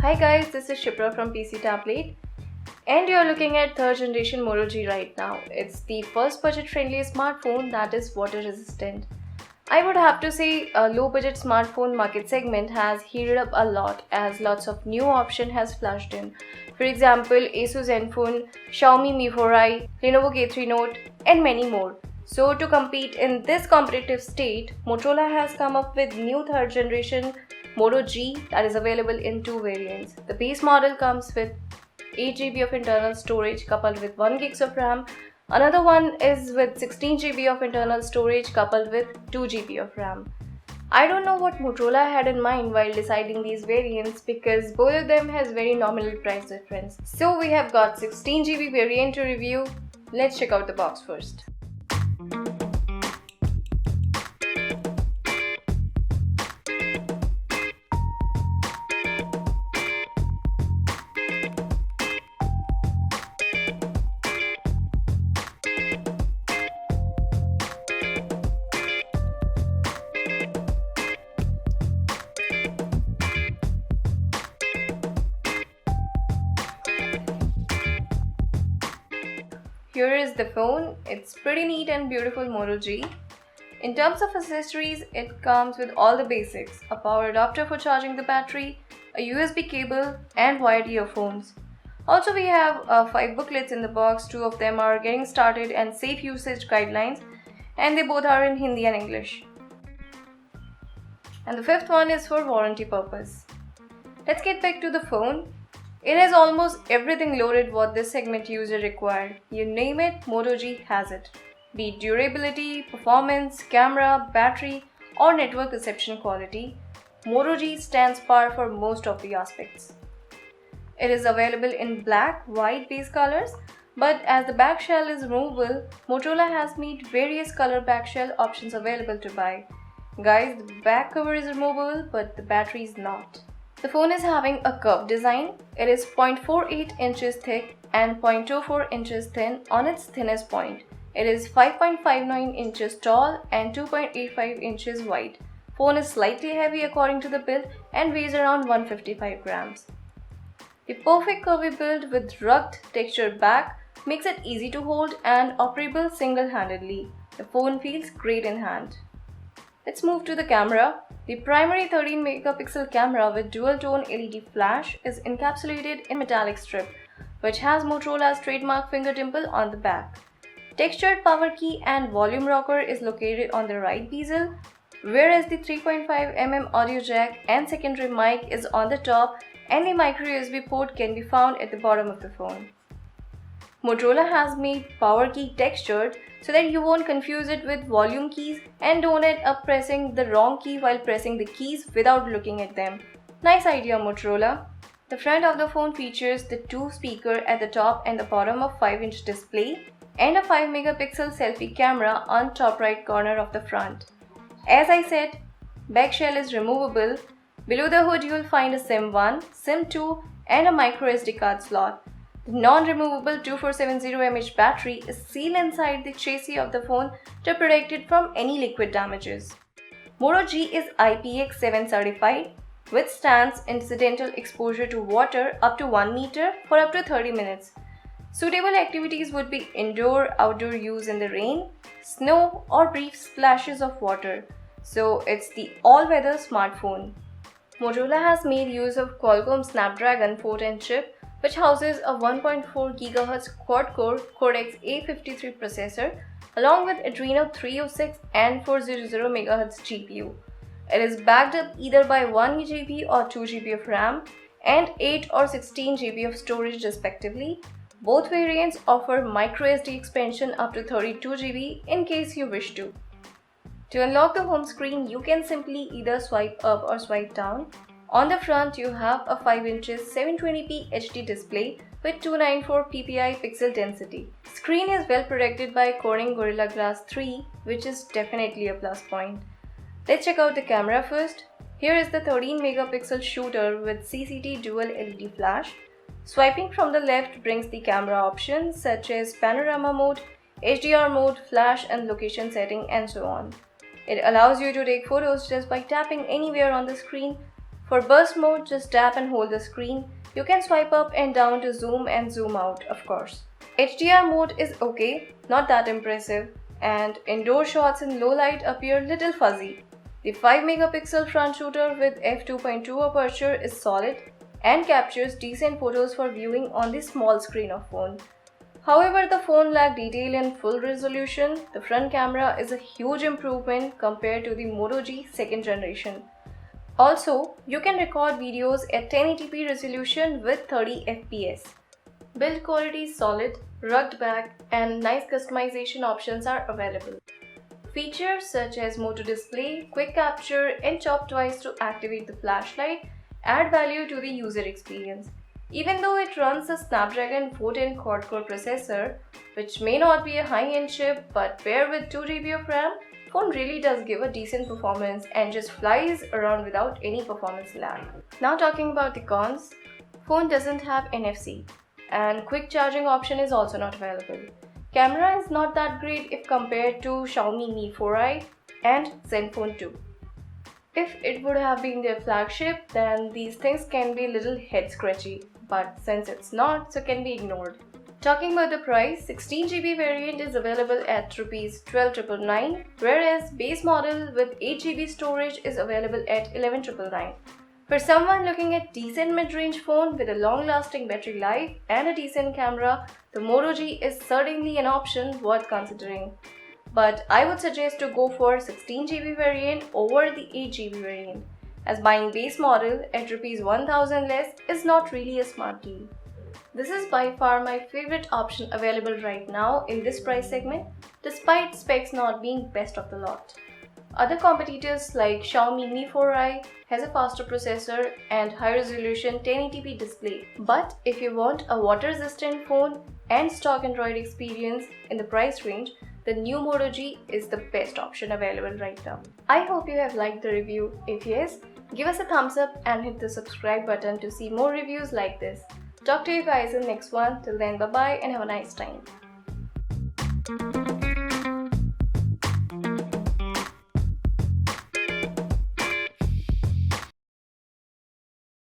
Hi guys, this is Shipra from PC Tablet and you're looking at 3rd generation Moto G right now. It's the first budget friendly smartphone that is water resistant. I would have to say a low budget smartphone market segment has heated up a lot as lots of new option has flashed in. For example, Asus Zenfone, Xiaomi Mi 4i, Lenovo K3 Note and many more. So to compete in this competitive state, Motorola has come up with new 3rd generation Moto G that is available in two variants. The base model comes with 8GB of internal storage coupled with 1GB of RAM. Another one is with 16GB of internal storage coupled with 2GB of RAM. I don't know what Motorola had in mind while deciding these variants because both of them has very nominal price difference. So we have got 16GB variant to review. Let's check out the box first. Here is the phone. It's pretty neat and beautiful Moto G. In terms of accessories, it comes with all the basics: a power adapter for charging the battery, a USB cable and wired earphones. Also we have 5 booklets in the box. 2 of them are getting started and safe usage guidelines and they both are in Hindi and English. And the 5th one is for warranty purpose. Let's get back to the phone. It has almost everything loaded what this segment user required. You name it, Moto G has it. Be it durability, performance, camera, battery or network reception quality, Moto G stands par for most of the aspects. It is available in black, white base colors, but as the back shell is removable, Motorola has made various color back shell options available to buy. Guys, the back cover is removable but the battery is not. The phone is having a curved design. It is 0.48 inches thick and 0.24 inches thin on its thinnest point. It is 5.59 inches tall and 2.85 inches wide. Phone is slightly heavy according to the build and weighs around 155 grams. The perfect curvy build with rugged textured back makes it easy to hold and operable single-handedly. The phone feels great in hand. Let's move to the camera. The primary 13 megapixel camera with dual tone LED flash is encapsulated in metallic strip, which has Motorola's trademark finger dimple on the back. Textured power key and volume rocker is located on the right bezel, whereas the 3.5mm audio jack and secondary mic is on the top and the micro USB port can be found at the bottom of the phone. Motorola has made power key textured so that you won't confuse it with volume keys and don't end up pressing the wrong key while pressing the keys without looking at them. Nice idea, Motorola. The front of the phone features the 2 speakers at the top and the bottom of 5-inch display and a 5 megapixel selfie camera on top right corner of the front. As I said, back shell is removable. Below the hood you will find a SIM 1, SIM 2 and a micro SD card slot. The non-removable 2470 mAh battery is sealed inside the chassis of the phone to protect it from any liquid damages. Moto G is IPX7 certified, withstands incidental exposure to water up to 1 meter for up to 30 minutes. Suitable activities would be indoor-outdoor use in the rain, snow or brief splashes of water. So it's the all-weather smartphone. Motorola has made use of Qualcomm Snapdragon 410 chip, which houses a 1.4 GHz quad-core Cortex-A53 processor along with Adreno 306 and 400 MHz GPU. It is backed up either by 1GB or 2GB of RAM and 8 or 16GB of storage respectively. Both variants offer microSD expansion up to 32GB in case you wish to. To unlock the home screen, you can simply either swipe up or swipe down. On the front, you have a 5 inches 720p HD display with 294 ppi pixel density. Screen is well protected by Corning Gorilla Glass 3, which is definitely a plus point. Let's check out the camera first. Here is the 13 megapixel shooter with CCD dual LED flash. Swiping from the left brings the camera options such as panorama mode, HDR mode, flash and location setting and so on. It allows you to take photos just by tapping anywhere on the screen. For burst mode, just tap and hold the screen. You can swipe up and down to zoom and zoom out, of course. HDR mode is okay, not that impressive, and indoor shots in low light appear little fuzzy. The 5 megapixel front shooter with f2.2 aperture is solid and captures decent photos for viewing on the small screen of phone. However, the phone lacks detail and full resolution. The front camera is a huge improvement compared to the Moto G second generation. Also, you can record videos at 1080p resolution with 30 fps. Build quality is solid, rugged back, and nice customization options are available. Features such as Moto Display, Quick Capture, and Chop Twice to activate the flashlight add value to the user experience. Even though it runs a Snapdragon 410 quad-core processor, which may not be a high-end chip but paired with 2 GB of RAM, phone really does give a decent performance and just flies around without any performance lag. Now talking about the cons, phone doesn't have NFC and quick charging option is also not available. Camera is not that great if compared to Xiaomi Mi 4i and Zenfone 2. If it would have been their flagship, then these things can be a little head scratchy, but since it's not, so can be ignored. Talking about the price, 16GB variant is available at Rs 12,999, whereas base model with 8GB storage is available at 11,999. For someone looking at decent mid-range phone with a long-lasting battery life and a decent camera, the Moto G is certainly an option worth considering. But I would suggest to go for 16GB variant over the 8GB variant, as buying base model at Rs 1000 less is not really a smart deal. This is by far my favorite option available right now in this price segment, despite specs not being best of the lot. Other competitors like Xiaomi Mi 4i has a faster processor and high-resolution 1080p display. But if you want a water-resistant phone and stock Android experience in the price range, the new Moto G is the best option available right now. I hope you have liked the review. If yes, give us a thumbs up and hit the subscribe button to see more reviews like this. Talk to you guys in the next one. Till then, bye bye and have a nice time.